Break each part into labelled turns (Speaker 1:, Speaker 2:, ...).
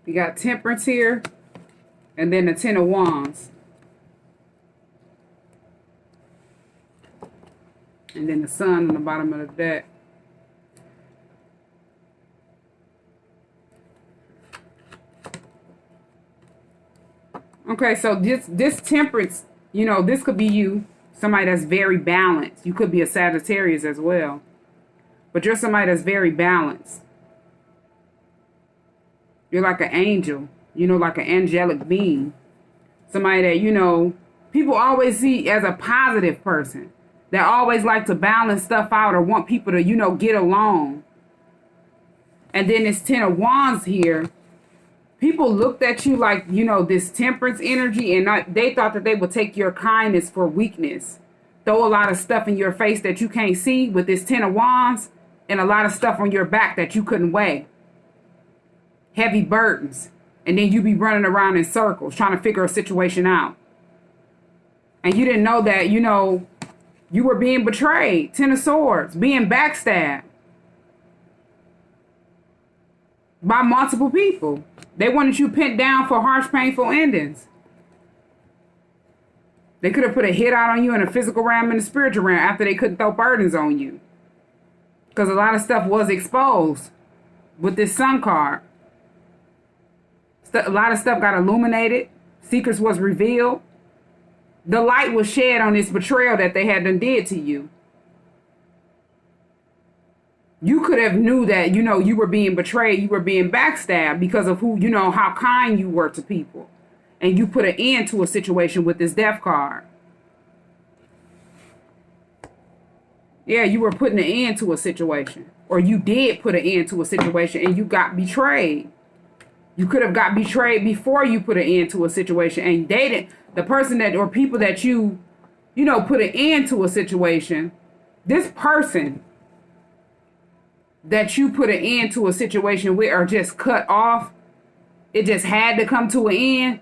Speaker 1: You got Temperance here. And then the Ten of Wands. And then the Sun on the bottom of the deck. Okay, so this Temperance, you know, this could be you. Somebody that's very balanced. You could be a Sagittarius as well. But you're somebody that's very balanced. You're like an angel. You know, like an angelic being. Somebody that, you know, people always see as a positive person. That always like to balance stuff out or want people to, you know, get along. And then this Ten of Wands here. People looked at you like, you know, this Temperance energy, and they thought that they would take your kindness for weakness. Throw a lot of stuff in your face that you can't see with this Ten of Wands, and a lot of stuff on your back that you couldn't weigh. Heavy burdens. And then you be running around in circles trying to figure a situation out. And you didn't know that, you know, you were being betrayed. Ten of Swords. Being backstabbed. By multiple people. They wanted you pinned down for harsh, painful endings. They could have put a hit out on you in the physical realm and the spiritual realm after they couldn't throw burdens on you. Because a lot of stuff was exposed with this Sun card. A lot of stuff got illuminated. Secrets was revealed. The light was shed on this betrayal that they had done did to you. You could have knew that, you know, you were being betrayed, you were being backstabbed because of who, you know, how kind you were to people. And you put an end to a situation with this Death card. Yeah, you were putting an end to a situation. Or you did put an end to a situation and you got betrayed. You could have got betrayed before you put an end to a situation. And they didn't, the person that, or people that you know, put an end to a situation, this person that you put an end to a situation with or just cut off, it just had to come to an end.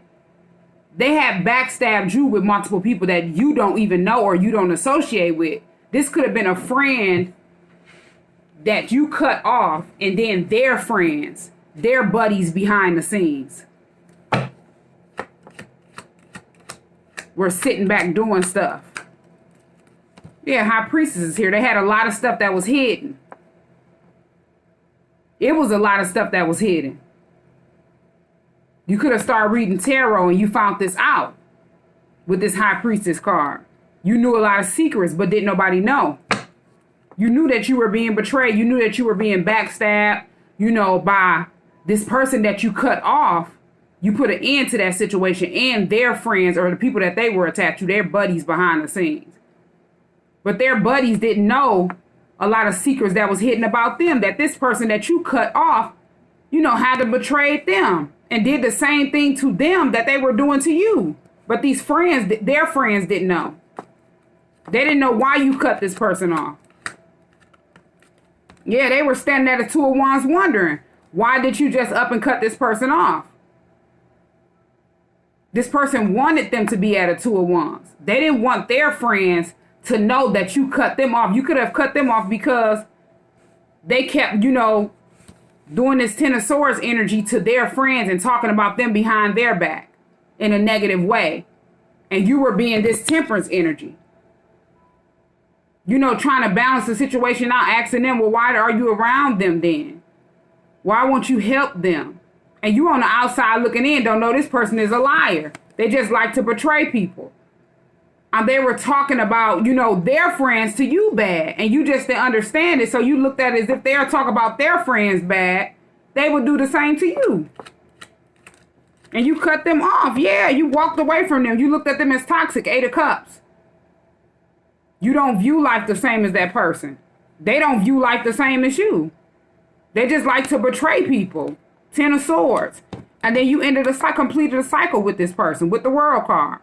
Speaker 1: They have backstabbed you with multiple people that you don't even know or you don't associate with. This could have been a friend that you cut off and then their friends, their buddies behind the scenes were sitting back doing stuff. Yeah, High Priestess is here. They had a lot of stuff that was hidden. It was a lot of stuff that was hidden. You could have started reading tarot and you found this out with this High Priestess card. You knew a lot of secrets, but didn't nobody know. You knew that you were being betrayed. You knew that you were being backstabbed, you know, by this person that you cut off. You put an end to that situation and their friends or the people that they were attached to, their buddies behind the scenes. But their buddies didn't know a lot of secrets that was hidden about them, that this person that you cut off, you know, had to betray them and did the same thing to them that they were doing to you. But these friends, their friends didn't know. They didn't know why you cut this person off. Yeah, they were standing at a Two of Wands wondering, why did you just up and cut this person off? This person wanted them to be at a Two of Wands. They didn't want their friends to know that you cut them off. You could have cut them off because they kept, you know, doing this Ten of Swords energy to their friends and talking about them behind their back in a negative way. And you were being this Temperance energy. You know, trying to balance the situation out, asking them, well, why are you around them then? Why won't you help them? And you on the outside looking in, don't know this person is a liar. They just like to betray people. And they were talking about, you know, their friends to you bad. And you just didn't understand it. So you looked at it as if they were talking about their friends bad, they would do the same to you. And you cut them off. Yeah, you walked away from them. You looked at them as toxic. 8 of Cups. You don't view life the same as that person. They don't view life the same as you. They just like to betray people. 10 of Swords. And then you completed a cycle with this person, with the World card.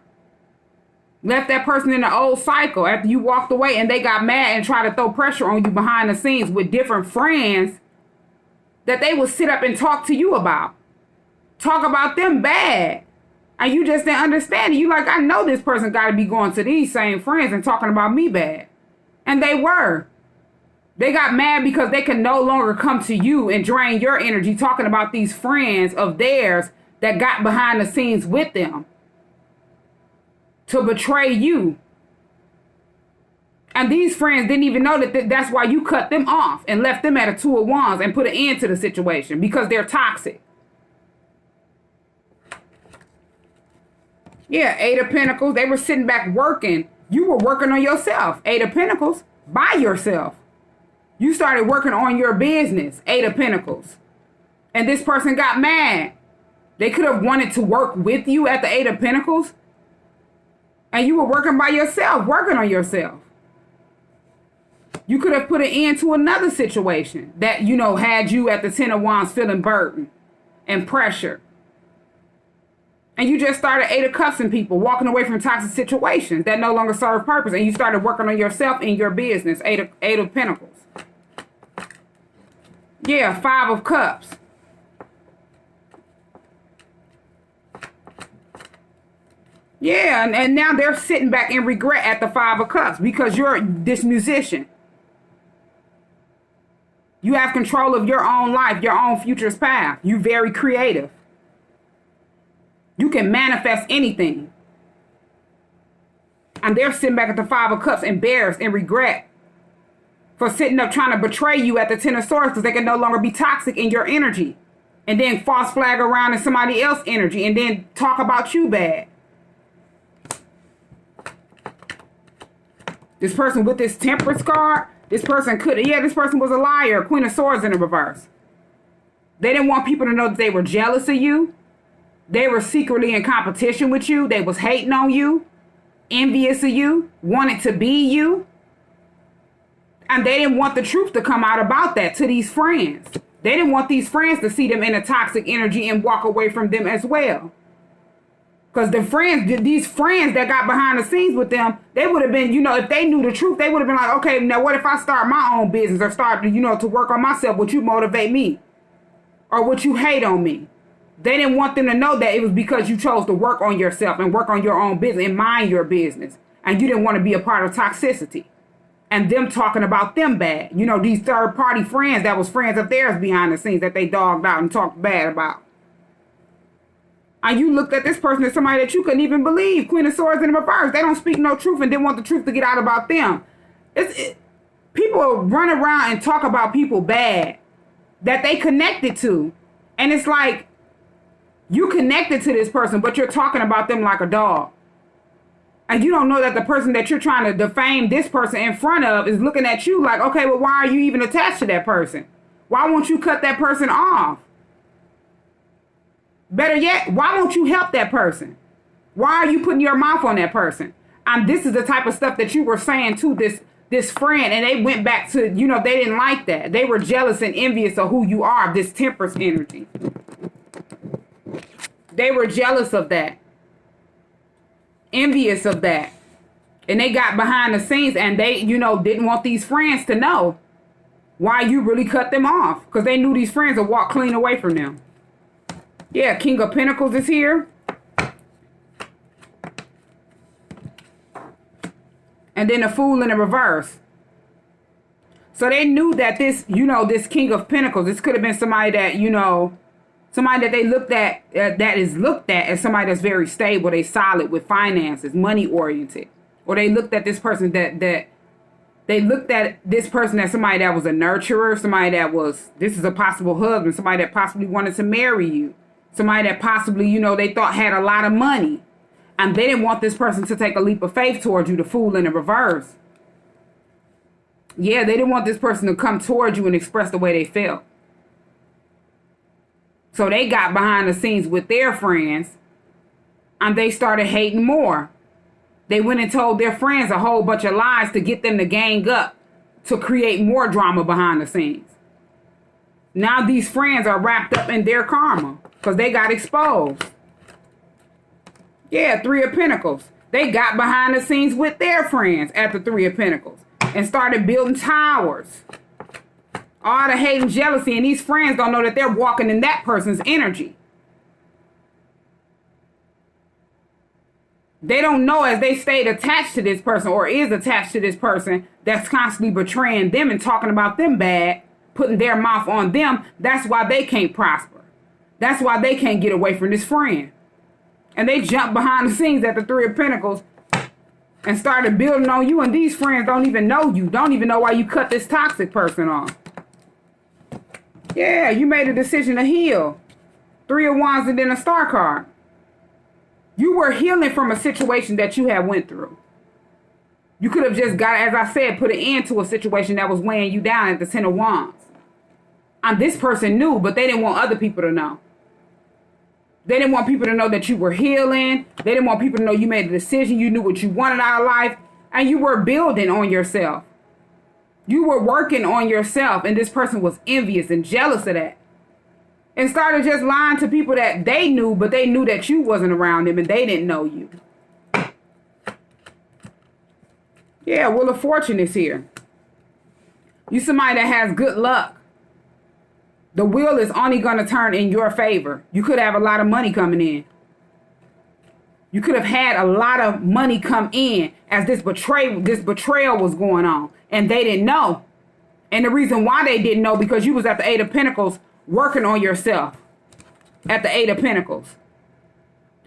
Speaker 1: Left that person in the old cycle after you walked away and they got mad and tried to throw pressure on you behind the scenes with different friends that they would sit up and talk to you about. Talk about them bad. And you just didn't understand it. You like, I know this person got to be going to these same friends and talking about me bad. And they were. They got mad because they can no longer come to you and drain your energy talking about these friends of theirs that got behind the scenes with them to betray you. And these friends didn't even know that that's why you cut them off and left them at a 2 of Wands and put an end to the situation because they're toxic. Yeah, 8 of Pentacles. They were sitting back working. You were working on yourself. 8 of Pentacles. By yourself. You started working on your business. 8 of Pentacles. And this person got mad. They could have wanted to work with you at the 8 of Pentacles. And you were working by yourself, working on yourself. You could have put an end to another situation that, you know, had you at the 10 of Wands feeling burden and pressure. And you just started 8 of Cups in people, walking away from toxic situations that no longer serve purpose. And you started working on yourself in your business. 8 of Pentacles. Yeah, 5 of Cups. Yeah, and now they're sitting back in regret at the 5 of Cups because you're this musician. You have control of your own life, your own future's path. You're very creative. You can manifest anything. And they're sitting back at the 5 of Cups embarrassed and regret for sitting up trying to betray you at the 10 of Swords because they can no longer be toxic in your energy. And then false flag around in somebody else's energy and then talk about you bad. This person with this Temperance card, this person this person was a liar. Queen of Swords in the reverse. They didn't want people to know that they were jealous of you. They were secretly in competition with you. They was hating on you, envious of you, wanted to be you. And they didn't want the truth to come out about that to these friends. They didn't want these friends to see them in a toxic energy and walk away from them as well. Because these friends that got behind the scenes with them, they would have been, you know, if they knew the truth, they would have been like, okay, now what if I start my own business or start, you know, to work on myself? Would you motivate me? Or would you hate on me? They didn't want them to know that it was because you chose to work on yourself and work on your own business and mind your business. And you didn't want to be a part of toxicity. And them talking about them bad. You know, these third party friends that was friends of theirs behind the scenes that they dogged out and talked bad about. And you looked at this person as somebody that you couldn't even believe. Queen of Swords in the reverse. They don't speak no truth and didn't want the truth to get out about them. People run around and talk about people bad that they connected to. And it's like, you connected to this person, but you're talking about them like a dog. And you don't know that the person that you're trying to defame this person in front of is looking at you like, okay, well, why are you even attached to that person? Why won't you cut that person off? Better yet, why won't you help that person? Why are you putting your mouth on that person? And this is the type of stuff that you were saying to this friend, and they went back to, you know, they didn't like that. They were jealous and envious of who you are, this Temperance energy. They were jealous of that. Envious of that. And they got behind the scenes and they, you know, didn't want these friends to know why you really cut them off. Because they knew these friends would walk clean away from them. Yeah, King of Pentacles is here. And then the Fool in the reverse. So they knew that this, you know, this King of Pentacles, this could have been somebody that, you know, somebody that they looked at, that is looked at as somebody that's very stable, they solid with finances, money oriented. Or they looked at this person they looked at this person as somebody that was a nurturer, somebody that was, this is a possible husband, somebody that possibly wanted to marry you. Somebody that possibly, you know, they thought had a lot of money. And they didn't want this person to take a leap of faith towards you, the Fool in the reverse. Yeah, they didn't want this person to come towards you and express the way they felt. So they got behind the scenes with their friends and they started hating more. They went and told their friends a whole bunch of lies to get them to gang up to create more drama behind the scenes. Now these friends are wrapped up in their karma because they got exposed. Yeah, 3 of Pentacles. They got behind the scenes with their friends at the 3 of Pentacles and started building towers. All the hate and jealousy, and these friends don't know that they're walking in that person's energy. They don't know, as they stayed attached to this person or is attached to this person that's constantly betraying them and talking about them bad, putting their mouth on them. That's why they can't prosper. That's why they can't get away from this friend. And they jump behind the scenes at the Three of Pentacles and started building on you. And these friends don't even know you. Don't even know why you cut this toxic person off. Yeah, you made a decision to heal. Three of Wands and then a Star card. You were healing from a situation that you had went through. You could have just got, as I said, put an end to a situation that was weighing you down at the Ten of Wands. And this person knew, but they didn't want other people to know. They didn't want people to know that you were healing. They didn't want people to know you made a decision. You knew what you wanted out of life. And you were building on yourself. You were working on yourself. And this person was envious and jealous of that. And started just lying to people that they knew, but they knew that you wasn't around them and they didn't know you. Yeah, Wheel of Fortune is here. You somebody that has good luck. The wheel is only going to turn in your favor. You could have a lot of money coming in. You could have had a lot of money come in as this betrayal was going on. And they didn't know. And the reason why they didn't know, because you was at the Eight of Pentacles working on yourself. At the Eight of Pentacles.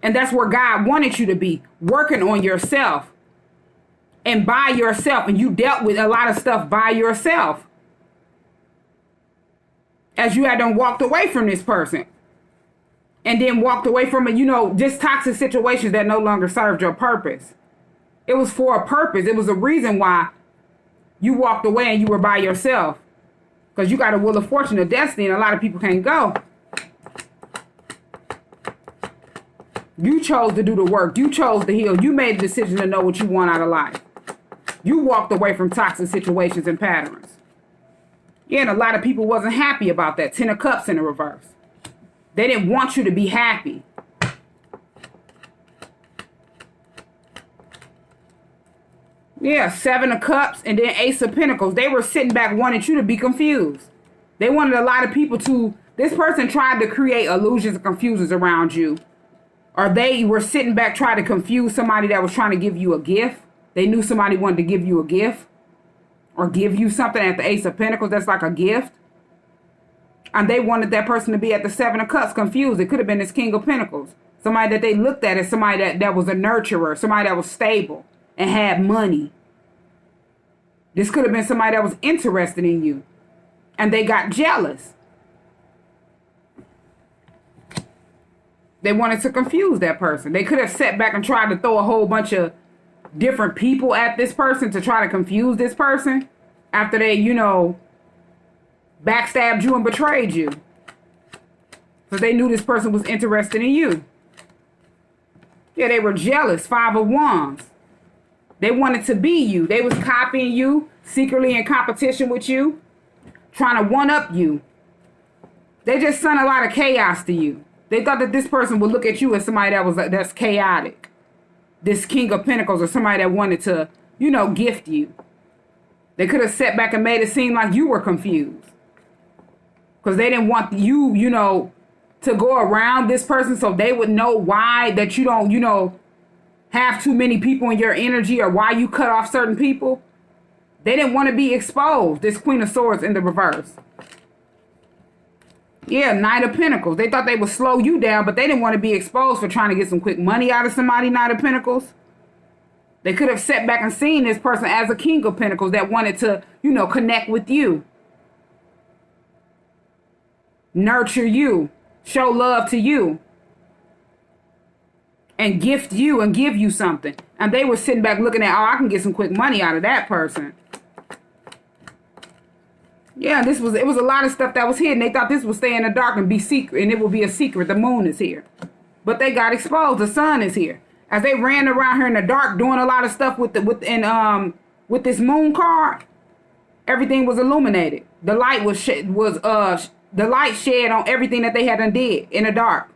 Speaker 1: And that's where God wanted you to be. Working on yourself. And by yourself. And you dealt with a lot of stuff by yourself. As you had done walked away from this person. And then walked away from it, just toxic situations that no longer served your purpose. It was for a purpose. It was a reason why you walked away and you were by yourself. Because you got a Wheel of Fortune of Destiny and a lot of people can't go. You chose to do the work. You chose to heal. You made a decision to know what you want out of life. You walked away from toxic situations and patterns. Yeah, and a lot of people wasn't happy about that. Ten of Cups in the reverse. They didn't want you to be happy. Yeah, Seven of Cups and then Ace of Pentacles. They were sitting back wanting you to be confused. They wanted a lot of people to... This person tried to create illusions and confusions around you. Or they were sitting back trying to confuse somebody that was trying to give you a gift. They knew somebody wanted to give you a gift. Or give you something at the Ace of Pentacles that's like a gift. And they wanted that person to be at the Seven of Cups confused. It could have been this King of Pentacles. Somebody that they looked at as somebody that was a nurturer. Somebody that was stable and had money. This could have been somebody that was interested in you. And they got jealous. They wanted to confuse that person. They could have sat back and tried to throw a whole bunch of different people at this person to try to confuse this person after they, backstabbed you and betrayed you. So they knew this person was interested in you. Yeah, they were jealous. Five of Wands. They wanted to be you. They was copying you, secretly in competition with you, trying to one-up you. They just sent a lot of chaos to you. They thought that this person would look at you as somebody that's chaotic. This King of Pentacles or somebody that wanted to, gift you. They could have sat back and made it seem like you were confused. Because they didn't want you, to go around this person so they would know why that you don't, have too many people in your energy or why you cut off certain people. They didn't want to be exposed. This Queen of Swords in the reverse. Yeah, Knight of Pentacles. They thought they would slow you down, but they didn't want to be exposed for trying to get some quick money out of somebody, Knight of Pentacles. They could have sat back and seen this person as a King of Pentacles that wanted to, connect with you. Nurture you. Show love to you. And gift you and give you something. And they were sitting back looking at, I can get some quick money out of that person. Yeah, it was a lot of stuff that was hidden. They thought this would stay in the dark and be secret, and it will be a secret. The moon is here. But they got exposed. The sun is here. As they ran around here in the dark doing a lot of stuff with this moon card, everything was illuminated. The light the light shed on everything that they had done did in the dark.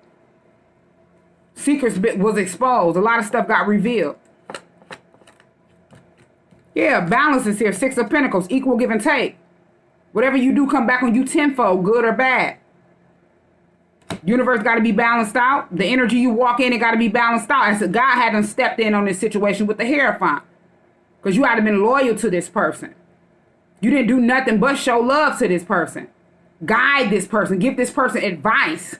Speaker 1: Secrets was exposed. A lot of stuff got revealed. Yeah, balance is here. Six of Pentacles, equal give and take. Whatever you do come back on you tenfold, good or bad. Universe got to be balanced out. The energy you walk in, it got to be balanced out. As God hadn't stepped in on this situation with the Hierophant. Because you had to been loyal to this person. You didn't do nothing but show love to this person. Guide this person. Give this person advice.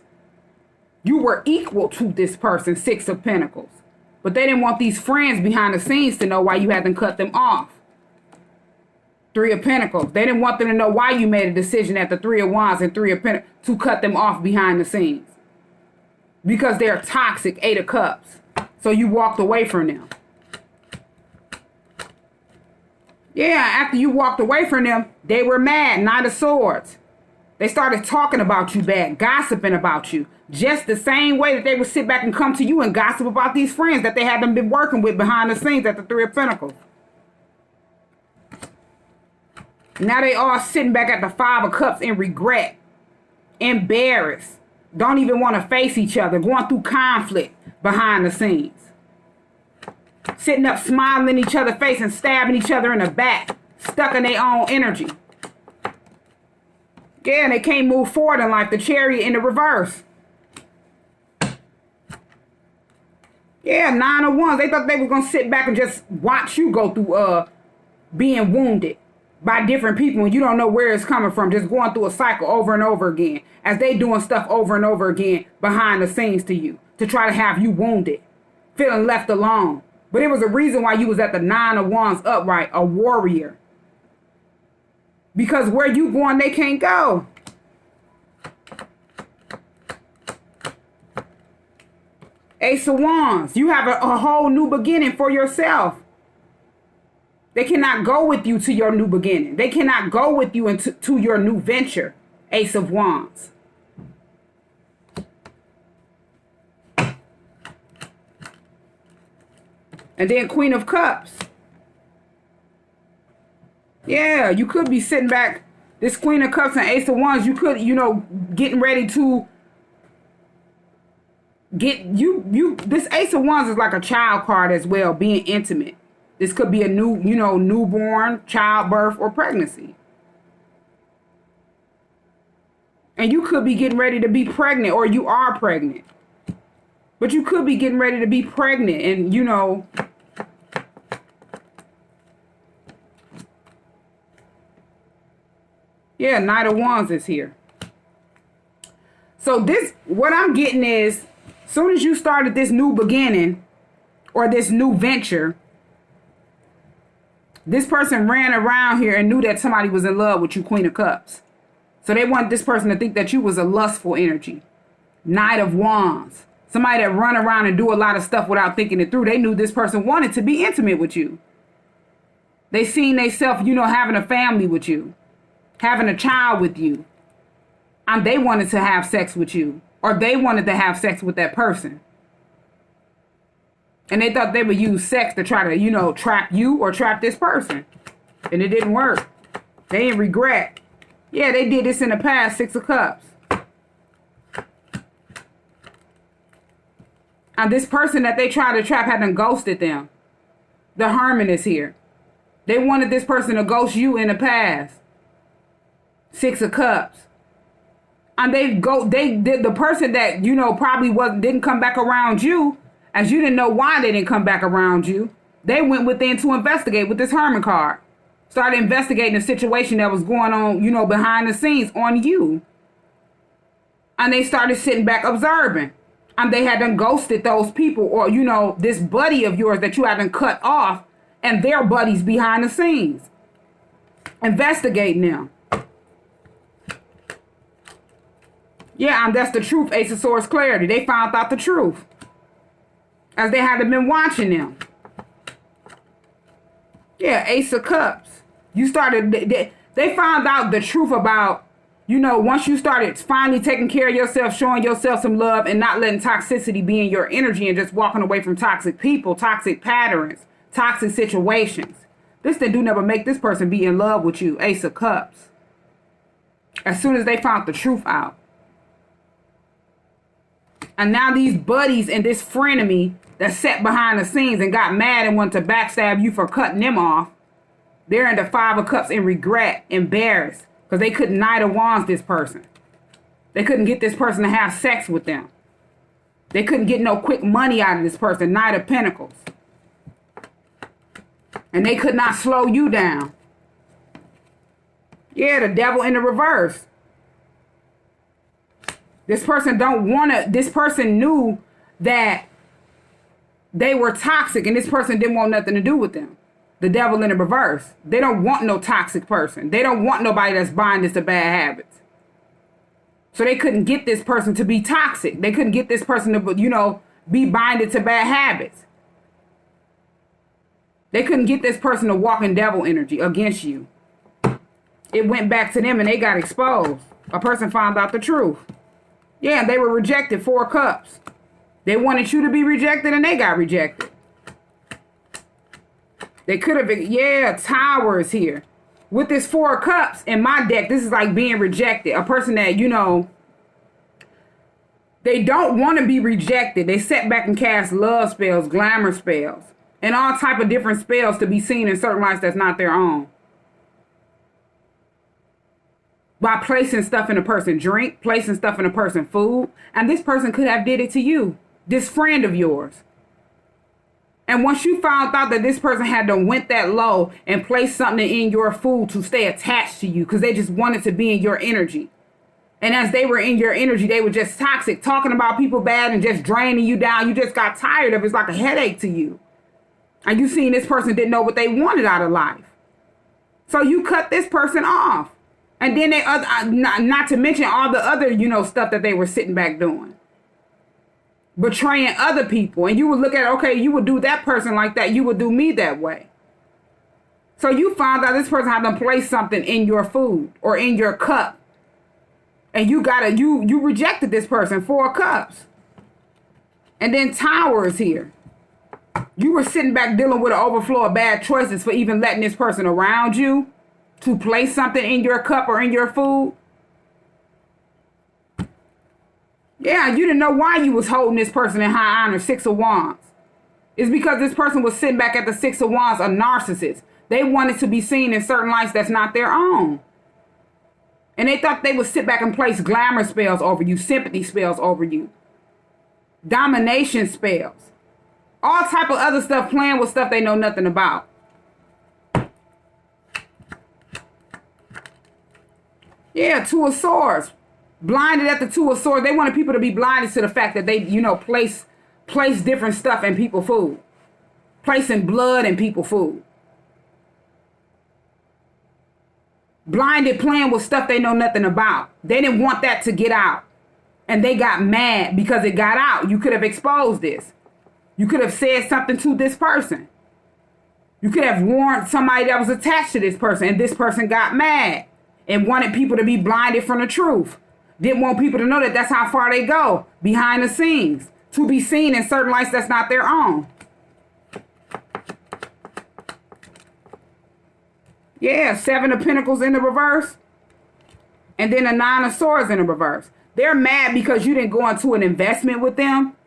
Speaker 1: You were equal to this person, Six of Pentacles. But they didn't want these friends behind the scenes to know why you hadn't cut them off. Three of Pentacles. They didn't want them to know why you made a decision at the Three of Wands and Three of Pentacles to cut them off behind the scenes. Because they're toxic, Eight of Cups. So you walked away from them. Yeah, after you walked away from them, they were mad. Knight of Swords. They started talking about you bad, gossiping about you. Just the same way that they would sit back and come to you and gossip about these friends that they hadn't been working with behind the scenes at the Three of Pentacles. Now they all sitting back at the Five of Cups in regret, embarrassed, don't even want to face each other, going through conflict behind the scenes. Sitting up smiling in each other's face and stabbing each other in the back, stuck in their own energy. Yeah, and they can't move forward in life, the Chariot in the reverse. Yeah, Nine of Wands. They thought they were going to sit back and just watch you go through being wounded by different people and you don't know where it's coming from, just going through a cycle over and over again as they doing stuff over and over again behind the scenes to you to try to have you wounded, feeling left alone. But it was a reason why you was at the Nine of Wands upright, a warrior. Because where you going, they can't go. Ace of Wands. You have a whole new beginning for yourself. They cannot go with you to your new beginning. They cannot go with you to your new venture. Ace of Wands. And then Queen of Cups. Yeah, you could be sitting back. This Queen of Cups and Ace of Wands, you could, getting ready to get this Ace of Wands is like a child card as well, being intimate. This could be a newborn, childbirth, or pregnancy. And you could be getting ready to be pregnant, or you are pregnant. But you could be getting ready to be pregnant and, yeah, Knight of Wands is here. So what I'm getting is, soon as you started this new beginning or this new venture, this person ran around here and knew that somebody was in love with you, Queen of Cups. So they want this person to think that you was a lustful energy. Knight of Wands. Somebody that run around and do a lot of stuff without thinking it through. They knew this person wanted to be intimate with you. They seen themselves, having a family with you, having a child with you. And they wanted to have sex with you. Or they wanted to have sex with that person. And they thought they would use sex to try to, trap you or trap this person. And it didn't work. They didn't regret. Yeah, they did this in the past, Six of Cups. And this person that they tried to trap hadn't ghosted them. The Hermit is here. They wanted this person to ghost you in the past. Six of Cups. And the person that, probably didn't come back around you, as you didn't know why they didn't come back around you, they went within to investigate with this Hermit card. Started investigating the situation that was going on, behind the scenes on you. And they started sitting back observing. And they had done ghosted those people or, this buddy of yours that you hadn't cut off and their buddies behind the scenes. Investigating them. Yeah, and that's the truth, Ace of Swords clarity. They found out the truth. As they hadn't been watching them. Yeah, Ace of Cups. They found out the truth about, once you started finally taking care of yourself, showing yourself some love and not letting toxicity be in your energy and just walking away from toxic people, toxic patterns, toxic situations. This didn't do never make this person be in love with you, Ace of Cups. As soon as they found the truth out. And now these buddies and this frenemy that sat behind the scenes and got mad and wanted to backstab you for cutting them off, they're in the Five of Cups in regret, embarrassed, because they couldn't Knight of Wands this person. They couldn't get this person to have sex with them. They couldn't get no quick money out of this person. Knight of Pentacles. And they could not slow you down. Yeah, the Devil in the reverse. This person this person knew that they were toxic and this person didn't want nothing to do with them. The Devil in the reverse. They don't want no toxic person. They don't want nobody that's binded to bad habits. So they couldn't get this person to be toxic. They couldn't get this person to, be binded to bad habits. They couldn't get this person to walk in devil energy against you. It went back to them and they got exposed. A person found out the truth. Yeah, they were rejected. 4 cups. They wanted you to be rejected and they got rejected. They could have been, Tower is here. With this 4 cups in my deck, this is like being rejected. A person that, they don't want to be rejected. They sit back and cast love spells, glamour spells, and all type of different spells to be seen in certain lights that's not their own. By placing stuff in a person's drink, placing stuff in a person's food. And this person could have did it to you. This friend of yours. And once you found out that this person had to went that low and placed something in your food to stay attached to you because they just wanted to be in your energy. And as they were in your energy, they were just toxic, talking about people bad and just draining you down. You just got tired of it. It's like a headache to you. And you seen this person didn't know what they wanted out of life. So you cut this person off. And then they, not to mention all the other, stuff that they were sitting back doing. Betraying other people. And you would look at, okay, you would do that person like that. You would do me that way. So you found out this person had to place something in your food or in your cup. And you rejected this person. 4 cups. And then Tower is here. You were sitting back dealing with an overflow of bad choices for even letting this person around you to place something in your cup or in your food. Yeah, you didn't know why you was holding this person in high honor. 6 of Wands. It's because this person was sitting back at the 6 of Wands, a narcissist. They wanted to be seen in certain lights that's not their own. And they thought they would sit back and place glamour spells over you, sympathy spells over you, domination spells, all type of other stuff, playing with stuff they know nothing about. Yeah, 2 of Swords. Blinded at the 2 of Swords. They wanted people to be blinded to the fact that they, place different stuff in people's food. Placing blood in people's food. Blinded playing with stuff they know nothing about. They didn't want that to get out. And they got mad because it got out. You could have exposed this. You could have said something to this person. You could have warned somebody that was attached to this person. And this person got mad. And wanted people to be blinded from the truth. Didn't want people to know that that's how far they go. Behind the scenes. To be seen in certain lights that's not their own. Yeah, 7 of Pentacles in the reverse. And then a 9 of Swords in the reverse. They're mad because you didn't go into an investment with them.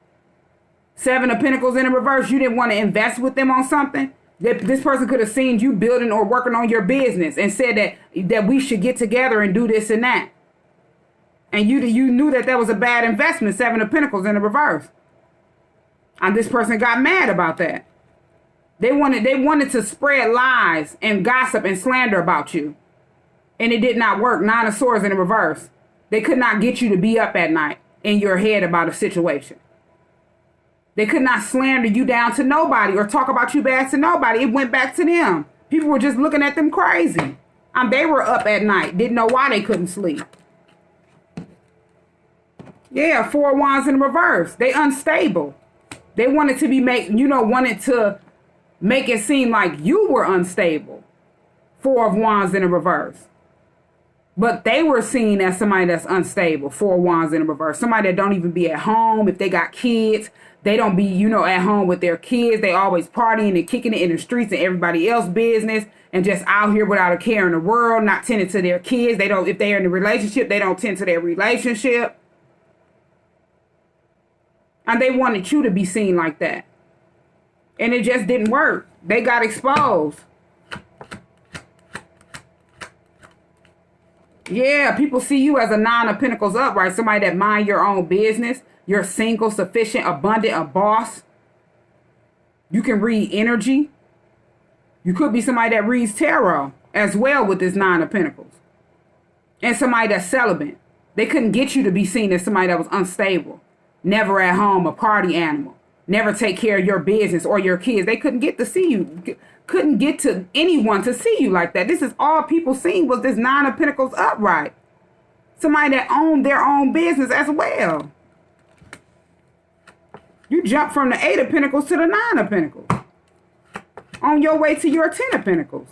Speaker 1: 7 of Pentacles in the reverse. You didn't want to invest with them on something. This person could have seen you building or working on your business and said that we should get together and do this and that. And you knew that was a bad investment. 7 of Pentacles in the reverse. And this person got mad about that. They wanted to spread lies and gossip and slander about you. And it did not work. 9 of Swords in the reverse. They could not get you to be up at night in your head about a situation. They could not slander you down to nobody or talk about you bad to nobody. It went back to them. People were just looking at them crazy. They were up at night. Didn't know why they couldn't sleep. Yeah, 4 of Wands in reverse. They unstable. They wanted to wanted to make it seem like you were unstable. 4 of Wands in a reverse. But they were seen as somebody that's unstable. 4 of Wands in a reverse. Somebody that don't even be at home. If they got kids, they don't be, at home with their kids. They always partying and kicking it in the streets and everybody else's business. And just out here without a care in the world. Not tending to their kids. If they're in a relationship, they don't tend to their relationship. And they wanted you to be seen like that. And it just didn't work. They got exposed. Yeah, people see you as a nine of pentacles upright, somebody that mind your own business. You're single, sufficient, abundant, a boss. You can read energy. You could be somebody that reads tarot as well with this nine of pentacles. And somebody that's celibate. They couldn't get you to be seen as somebody that was unstable, never at home, a party animal, never take care of your business or your kids. They couldn't get to see you, couldn't get to anyone to see you like that. This is all people seen was this nine of pentacles upright. Somebody that owned their own business as well. You jump from the eight of pentacles to the nine of pentacles. On your way to your 10 of pentacles.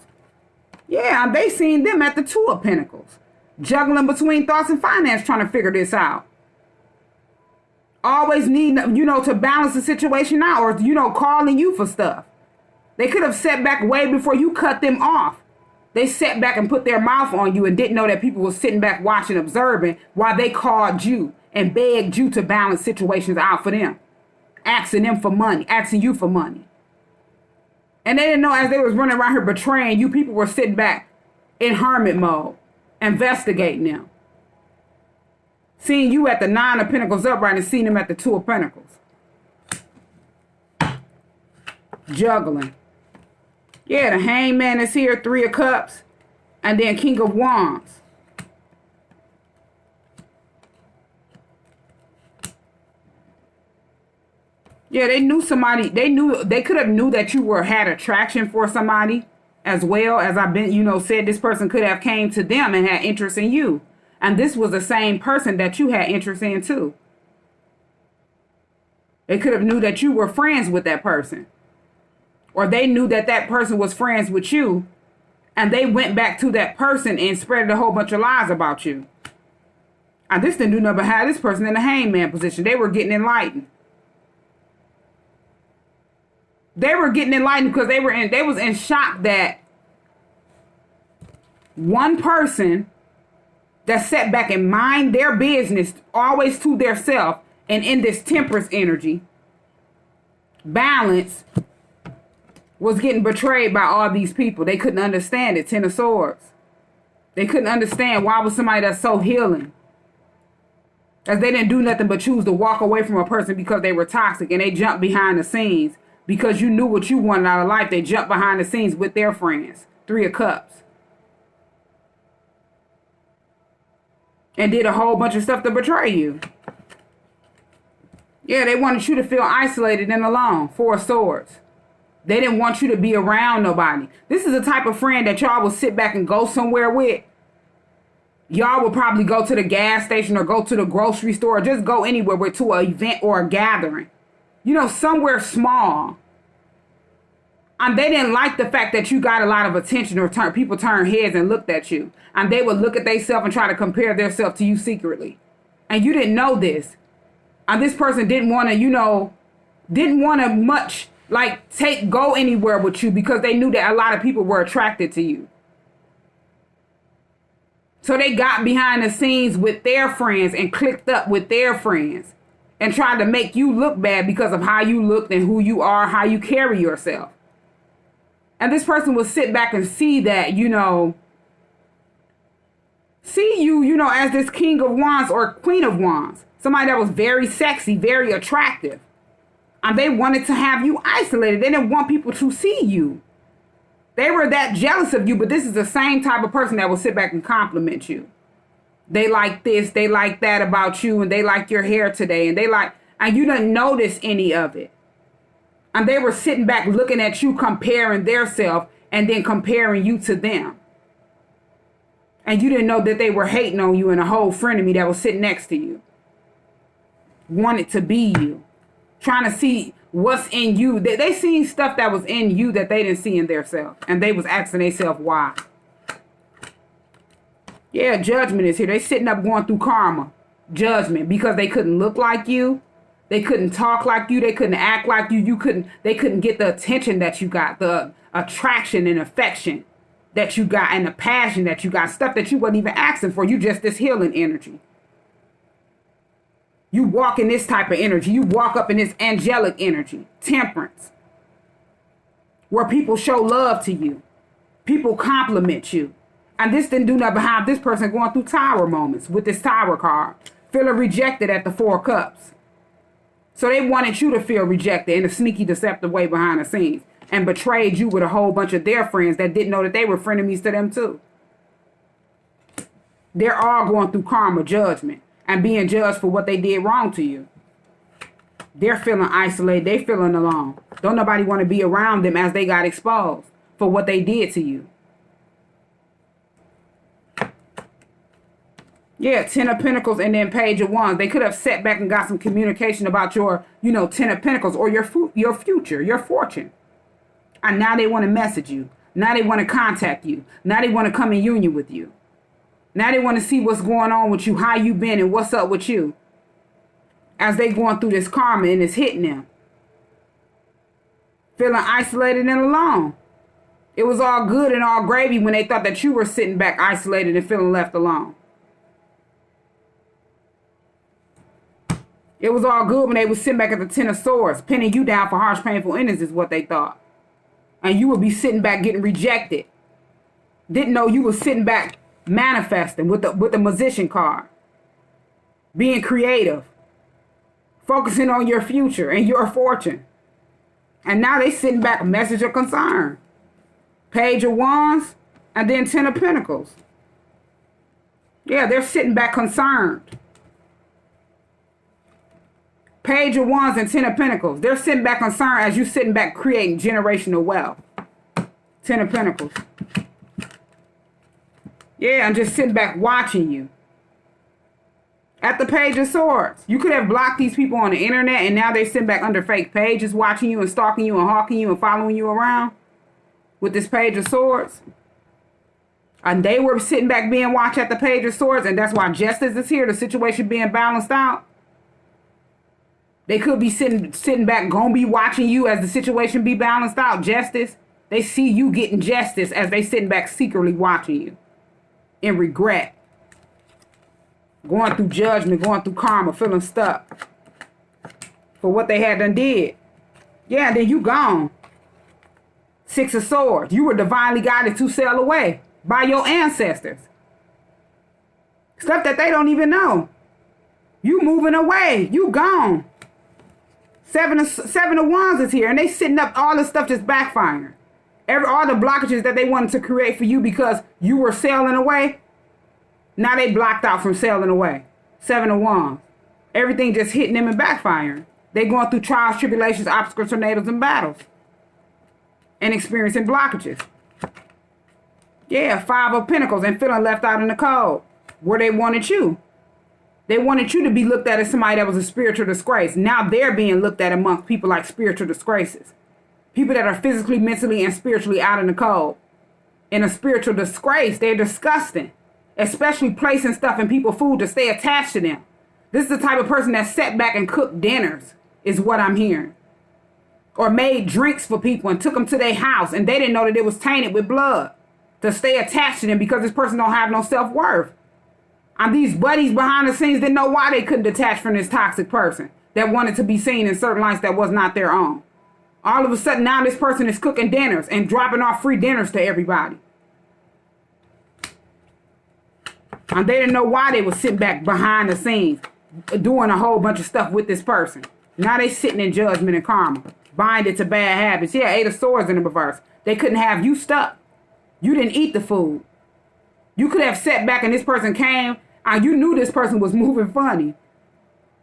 Speaker 1: Yeah, they seen them at the 2 of pentacles. Juggling between thoughts and finance, trying to figure this out. Always need, to balance the situation out, or, calling you for stuff. They could have sat back way before you cut them off. They sat back and put their mouth on you and didn't know that people were sitting back watching, observing, while they called you and begged you to balance situations out for them. Asking them for money, asking you for money. And they didn't know as they was running around here betraying you, people were sitting back in hermit mode, investigating them. Seeing you at the 9 of pentacles upright and seeing them at the 2 of pentacles. Juggling. Yeah, the hangman is here, 3 of cups, and then king of wands. Yeah, they knew somebody, they could have knew that you had attraction for somebody as well. As I've been, said, this person could have came to them and had interest in you. And this was the same person that you had interest in too. They could have knew that you were friends with that person. Or they knew that that person was friends with you. And they went back to that person and spread a whole bunch of lies about you. And this didn't do nothing but have this person in the hangman position. They were getting enlightened. They were getting enlightened because they was in shock that one person that sat back and mind their business always to their self and in this temperance energy, balance, was getting betrayed by all these people. They couldn't understand it. 10 of swords. They couldn't understand why was somebody that's so healing. As they didn't do nothing but choose to walk away from a person because they were toxic, and they jumped behind the scenes. Because you knew what you wanted out of life, they jumped behind the scenes with their friends. 3 of cups. And did a whole bunch of stuff to betray you. Yeah, they wanted you to feel isolated and alone. 4 of swords. They didn't want you to be around nobody. This is the type of friend that y'all will sit back and go somewhere with. Y'all will probably go to the gas station or go to the grocery store or just go anywhere to an event or a gathering. Somewhere small. And they didn't like the fact that you got a lot of attention or people turned heads and looked at you. And they would look at themselves and try to compare themselves to you secretly. And you didn't know this. And this person didn't want to, didn't want to much go anywhere with you because they knew that a lot of people were attracted to you. So they got behind the scenes with their friends and clicked up with their friends. And tried to make you look bad because of how you looked and who you are, how you carry yourself. And this person will sit back and see that, see you, as this king of wands or queen of wands. Somebody that was very sexy, very attractive. And they wanted to have you isolated. They didn't want people to see you. They were that jealous of you, but this is the same type of person that will sit back and compliment you. They like this, they like that about you, and they like your hair today, and you didn't notice any of it. And they were sitting back looking at you, comparing their self, and then comparing you to them. And you didn't know that they were hating on you and a whole frenemy that was sitting next to you. Wanted to be you. Trying to see what's in you. They seen stuff that was in you that they didn't see in their self. And they was asking themselves why. Yeah, judgment is here. They sitting up going through karma. Judgment. Because they couldn't look like you. They couldn't talk like you. They couldn't act like you. They couldn't get the attention that you got. The attraction and affection that you got. And the passion that you got. Stuff that you wasn't even asking for. You just this healing energy. You walk in this type of energy. You walk up in this angelic energy. Temperance. Where people show love to you. People compliment you. And this didn't do nothing but have this person going through tower moments with this tower card. Feeling rejected at the 4 cups. So they wanted you to feel rejected in a sneaky, deceptive way behind the scenes. And betrayed you with a whole bunch of their friends that didn't know that they were frenemies to them too. They're all going through karma, judgment, and being judged for what they did wrong to you. They're feeling isolated. They're feeling alone. Don't nobody want to be around them as they got exposed for what they did to you. Yeah, 10 of Pentacles and then Page of Wands. They could have sat back and got some communication about your, 10 of Pentacles or your future, your fortune. And now they want to message you. Now they want to contact you. Now they want to come in union with you. Now they want to see what's going on with you, how you been and what's up with you. As they going through this karma and it's hitting them. Feeling isolated and alone. It was all good and all gravy when they thought that you were sitting back isolated and feeling left alone. It was all good when they was sitting back at the 10 of Swords, pinning you down for harsh, painful endings is what they thought. And you would be sitting back getting rejected. Didn't know you was sitting back manifesting with the Magician card. Being creative. Focusing on your future and your fortune. And now they sitting back, message of concern. Page of Wands and then 10 of Pentacles. Yeah, they're sitting back concerned. Page of Wands and 10 of Pentacles. They're sitting back concerned as you sitting back creating generational wealth. 10 of Pentacles. Yeah, I'm just sitting back watching you. At the Page of Swords. You could have blocked these people on the internet and now they're sitting back under fake pages watching you and stalking you and hawking you and following you around. With this Page of Swords. And they were sitting back being watched at the Page of Swords. And that's why justice is here. The situation being balanced out. They could be sitting back, gonna be watching you as the situation be balanced out. Justice. They see you getting justice as they sitting back secretly watching you. In regret. Going through judgment, going through karma, feeling stuck. For what they had done did. Yeah, then you gone. 6 of Swords. You were divinely guided to sail away. By your ancestors. Stuff that they don't even know. You moving away. You gone. 7 of Wands is here, and they sitting up all the stuff just backfiring. All the blockages that they wanted to create for you because you were sailing away, now they blocked out from sailing away. 7 of Wands. Everything just hitting them and backfiring. They going through trials, tribulations, obstacles, tornadoes, and battles. And experiencing blockages. Yeah, 5 of Pentacles and feeling left out in the cold. Where they wanted you. They wanted you to be looked at as somebody that was a spiritual disgrace. Now they're being looked at amongst people like spiritual disgraces. People that are physically, mentally, and spiritually out in the cold. In a spiritual disgrace, they're disgusting. Especially placing stuff in people's food to stay attached to them. This is the type of person that sat back and cooked dinners, is what I'm hearing. Or made drinks for people and took them to their house and they didn't know that it was tainted with blood. To stay attached to them because this person don't have no self-worth. And these buddies behind the scenes didn't know why they couldn't detach from this toxic person that wanted to be seen in certain lights that was not their own. All of a sudden now this person is cooking dinners and dropping off free dinners to everybody. And they didn't know why they were sitting back behind the scenes doing a whole bunch of stuff with this person. Now they sitting in judgment and karma. Binded to bad habits. Yeah, 8 of Swords in the reverse. They couldn't have you stuck. You didn't eat the food. You could have sat back and this person came and you knew this person was moving funny.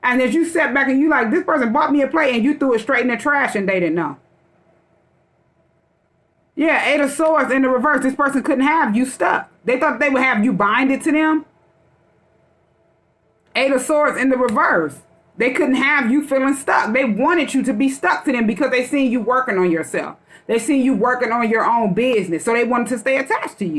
Speaker 1: And as you sat back and you like, this person bought me a plate and you threw it straight in the trash and they didn't know. Yeah, 8 of Swords in the reverse. This person couldn't have you stuck. They thought they would have you binded to them. 8 of Swords in the reverse. They couldn't have you feeling stuck. They wanted you to be stuck to them because they seen you working on yourself. They seen you working on your own business. So they wanted to stay attached to you.